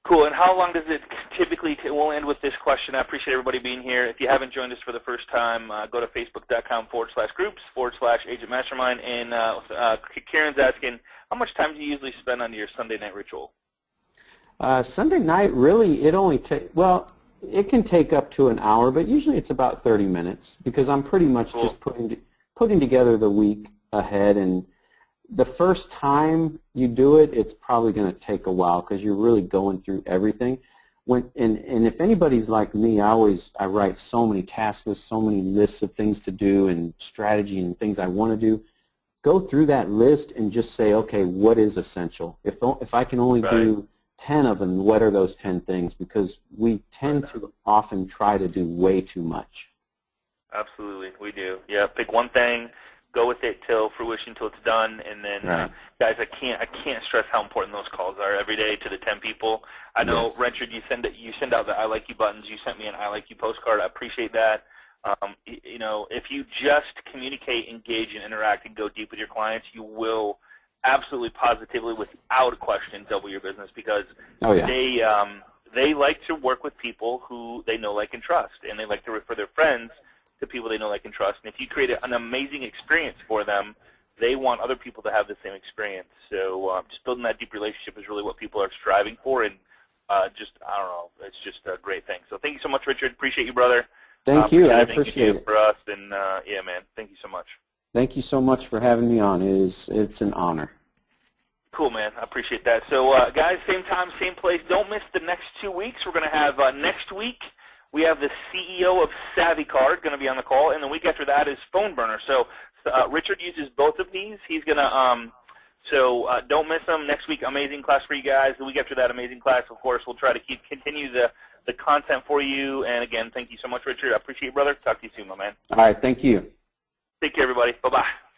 Cool. And how long does it typically, we'll end with this question. I appreciate everybody being here. If you haven't joined us for the first time, go to facebook.com/groups/Agent Mastermind. And Karen's asking, how much time do you usually spend on your Sunday night ritual? Sunday night, really, it only takes, well, it can take up to an hour, but usually it's about 30 minutes because I'm pretty much just putting together the week ahead, and the first time you do it, it's probably going to take a while because you're really going through everything. And if anybody's like me, I write so many task lists, so many lists of things to do and strategy and things I want to do. Go through that list and just say, okay, what is essential? If I can only do 10 of them, what are those 10 things? Because we tend to often try to do way too much. Absolutely, we do. Yeah, pick one thing, go with it till fruition, till it's done, and then guys, I can't stress how important those calls are every day to the 10 people. I know, Richard, you send out the I like you buttons. You sent me an I like you postcard. I appreciate that. You know, if you just communicate, engage, and interact, and go deep with your clients, you will absolutely, positively, without a question, double your business because they like to work with people who they know, like, and trust, and they like to refer their friends to people they know, like, and trust. And if you create an amazing experience for them, they want other people to have the same experience. So just building that deep relationship is really what people are striving for, and just, I don't know, it's just a great thing. So thank you so much, Richard. Appreciate you, brother. Thank you. I appreciate it. For us, and yeah, man, thank you so much. Thank you so much for having me on. It's an honor. Cool, man. I appreciate that. So, guys, same time, same place. Don't miss the next 2 weeks. We're going to have next week, we have the CEO of Savvy Card going to be on the call, and the week after that is Phone Burner. So Richard uses both of these. He's going to so don't miss them. Next week, amazing class for you guys. The week after that, amazing class. Of course, we'll try to continue the content for you. And, again, thank you so much, Richard. I appreciate you, brother. Talk to you soon, my man. All right. Thank you. Take care, everybody. Bye-bye.